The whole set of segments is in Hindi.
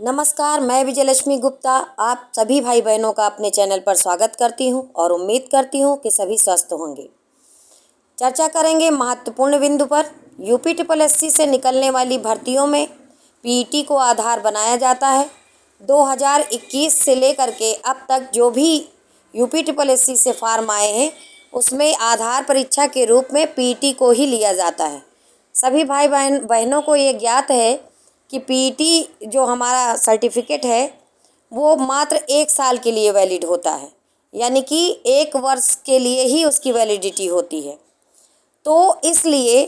नमस्कार, मैं विजयलक्ष्मी गुप्ता आप सभी भाई बहनों का अपने चैनल पर स्वागत करती हूं और उम्मीद करती हूं कि सभी स्वस्थ होंगे। चर्चा करेंगे महत्वपूर्ण बिंदु पर। यूपी ट्रिपल एससी से निकलने वाली भर्तियों में पीईटी को आधार बनाया जाता है। 2021 से लेकर के अब तक जो भी यूपी ट्रिपल एससी से फॉर्म आए हैं उसमें आधार परीक्षा के रूप में पीईटी को ही लिया जाता है। सभी भाई बहनों को ये ज्ञात है कि पीईटी जो हमारा सर्टिफिकेट है वो मात्र 1 साल के लिए वैलिड होता है, यानी कि 1 वर्ष के लिए ही उसकी वैलिडिटी होती है। तो इसलिए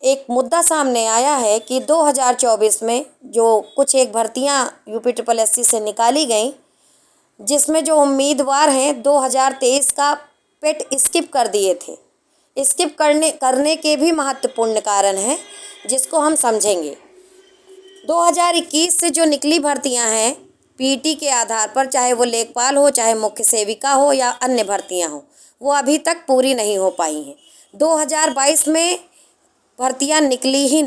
एक मुद्दा सामने आया है कि 2024 में जो कुछ एक भर्तियां यूपी ट्रिपल एससी से निकाली गई, जिसमें जो उम्मीदवार हैं 2023 का पेट स्किप कर दिए थे। स्किप करने के भी महत्वपूर्ण कारण हैं जिसको हम समझेंगे। 2021 से जो निकली भर्तियां हैं पीईटी के आधार पर, चाहे वो लेखपाल हो, चाहे मुख्य सेविका हो या अन्य भर्तियां हो, वो अभी तक पूरी नहीं हो पाई हैं। 2022 में भर्तियां निकली ही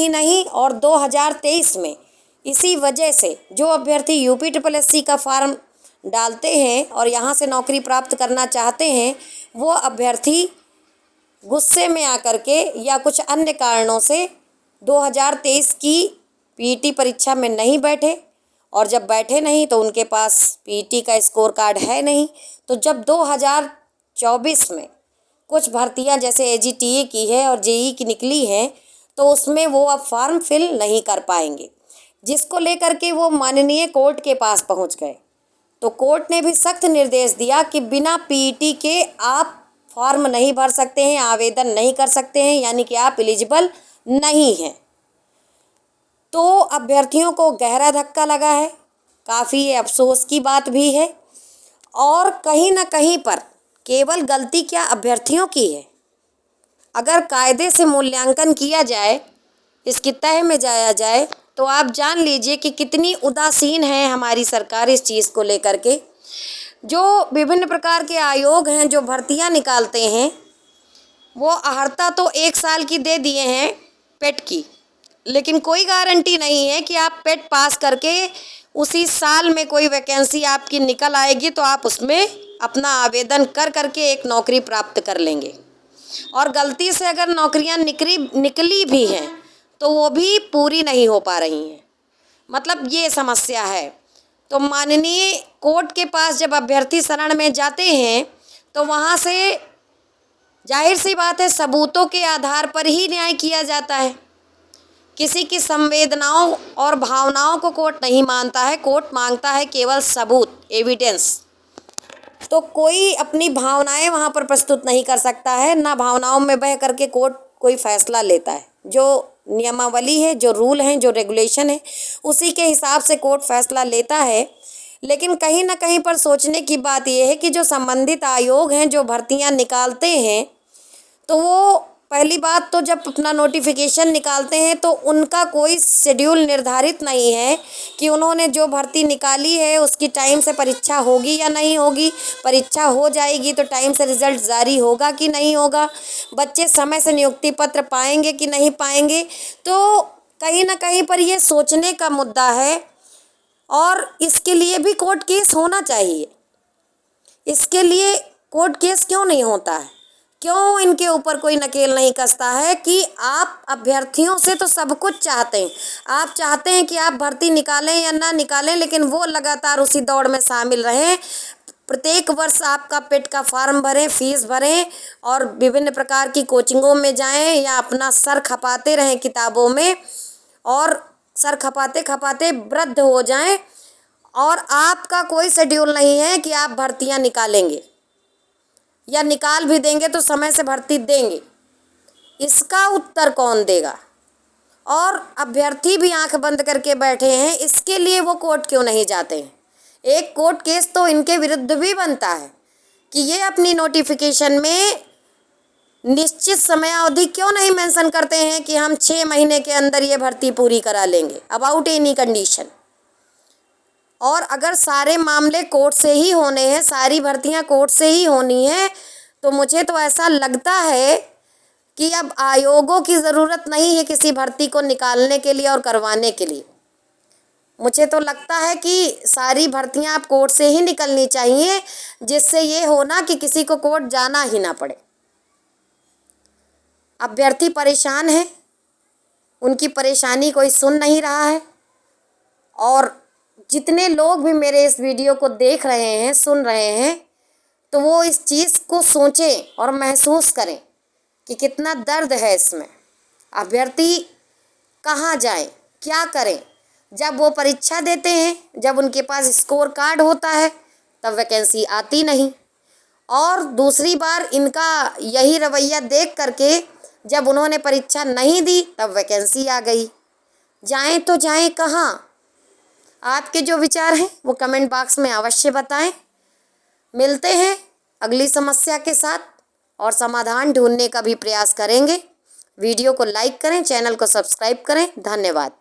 नहीं और 2023 में इसी वजह से जो अभ्यर्थी यूपी ट्रिपल एससी का फॉर्म डालते हैं और यहाँ से नौकरी प्राप्त करना चाहते हैं, वो अभ्यर्थी गुस्से में आकर के या कुछ अन्य कारणों से 2023 की पीईटी परीक्षा में नहीं बैठे, और जब बैठे नहीं तो उनके पास पीईटी का स्कोर कार्ड है नहीं। तो जब 2024 में कुछ भर्तियां जैसे एजीटीए की है और जेई की निकली हैं तो उसमें वो अब फॉर्म फिल नहीं कर पाएंगे, जिसको लेकर के वो माननीय कोर्ट के पास पहुंच गए। तो कोर्ट ने भी सख्त निर्देश दिया कि बिना पीईटी के आप फॉर्म नहीं भर सकते हैं, आवेदन नहीं कर सकते हैं, यानी कि आप एलिजिबल नहीं है। तो अभ्यर्थियों को गहरा धक्का लगा है, काफ़ी ये अफसोस की बात भी है। और कहीं ना कहीं पर केवल गलती क्या अभ्यर्थियों की है। अगर कायदे से मूल्यांकन किया जाए, इसकी तह में जाया जाए, तो आप जान लीजिए कि कितनी उदासीन है हमारी सरकार इस चीज़ को लेकर के। जो विभिन्न प्रकार के आयोग हैं जो भर्तियां निकालते हैं, वो अहर्ता तो 1 साल की दे दिए हैं पेट की, लेकिन कोई गारंटी नहीं है कि आप पेट पास करके उसी साल में कोई वैकेंसी आपकी निकल आएगी तो आप उसमें अपना आवेदन कर करके एक नौकरी प्राप्त कर लेंगे। और गलती से अगर नौकरियां निकली भी हैं तो वो भी पूरी नहीं हो पा रही हैं, मतलब ये समस्या है। तो माननीय कोर्ट के पास जब अभ्यर्थी शरण में जाते हैं तो वहाँ से जाहिर सी बात है सबूतों के आधार पर ही न्याय किया जाता है। किसी की संवेदनाओं और भावनाओं को कोर्ट नहीं मानता है, कोर्ट मांगता है केवल सबूत, एविडेंस। तो कोई अपनी भावनाएं वहाँ पर प्रस्तुत नहीं कर सकता है, ना भावनाओं में बह करके कोर्ट कोई फैसला लेता है। जो नियमावली है, जो रूल हैं, जो रेगुलेशन है, उसी के हिसाब से कोर्ट फैसला लेता है। लेकिन कहीं ना कहीं पर सोचने की बात यह है कि जो संबंधित आयोग हैं जो भर्तियां निकालते हैं, तो वो पहली बात तो जब अपना नोटिफिकेशन निकालते हैं तो उनका कोई शेड्यूल निर्धारित नहीं है कि उन्होंने जो भर्ती निकाली है उसकी टाइम से परीक्षा होगी या नहीं होगी। परीक्षा हो जाएगी तो टाइम से रिजल्ट जारी होगा कि नहीं होगा, बच्चे समय से नियुक्ति पत्र पाएंगे कि नहीं पाएंगे। तो कहीं ना कहीं पर ये सोचने का मुद्दा है और इसके लिए भी कोर्ट केस होना चाहिए। इसके लिए कोर्ट केस क्यों नहीं होता है? क्यों इनके ऊपर कोई नकेल नहीं कसता है कि आप अभ्यर्थियों से तो सब कुछ चाहते हैं। आप चाहते हैं कि आप भर्ती निकालें या ना निकालें, लेकिन वो लगातार उसी दौड़ में शामिल रहें। प्रत्येक वर्ष आपका पेट का फॉर्म भरें, फीस भरें और विभिन्न प्रकार की कोचिंगों में जाएं या अपना सर खपाते रहें किताबों में, और सर खपाते खपाते वृद्ध हो जाएं, और आपका कोई शेड्यूल नहीं है कि आप भर्तियां निकालेंगे या निकाल भी देंगे तो समय से भर्ती देंगे। इसका उत्तर कौन देगा? और अभ्यर्थी भी आंख बंद करके बैठे हैं, इसके लिए वो कोर्ट क्यों नहीं जाते हैं? एक कोर्ट केस तो इनके विरुद्ध भी बनता है कि ये अपनी नोटिफिकेशन में निश्चित समयावधि क्यों नहीं मेंशन करते हैं कि हम 6 महीने के अंदर ये भर्ती पूरी करा लेंगे, अबाउट एनी कंडीशन। और अगर सारे मामले कोर्ट से ही होने हैं, सारी भर्तियां कोर्ट से ही होनी है, तो मुझे तो ऐसा लगता है कि अब आयोगों की ज़रूरत नहीं है किसी भर्ती को निकालने के लिए और करवाने के लिए। मुझे तो लगता है कि सारी भर्तियां अब कोर्ट से ही निकलनी चाहिए, जिससे ये हो ना कि किसी को कोर्ट जाना ही ना पड़े। अभ्यर्थी परेशान है, उनकी परेशानी कोई सुन नहीं रहा है। और जितने लोग भी मेरे इस वीडियो को देख रहे हैं, सुन रहे हैं, तो वो इस चीज़ को सोचें और महसूस करें कि कितना दर्द है इसमें। अभ्यर्थी कहाँ जाएं, क्या करें? जब वो परीक्षा देते हैं, जब उनके पास स्कोर कार्ड होता है, तब वैकेंसी आती नहीं। और दूसरी बार इनका यही रवैया देख करके जब उन्होंने परीक्षा नहीं दी, तब वैकेंसी आ गई। जाएं तो जाएं कहाँ? आपके जो विचार हैं वो कमेंट बॉक्स में अवश्य बताएं। मिलते हैं अगली समस्या के साथ और समाधान ढूंढने का भी प्रयास करेंगे। वीडियो को लाइक करें, चैनल को सब्सक्राइब करें। धन्यवाद।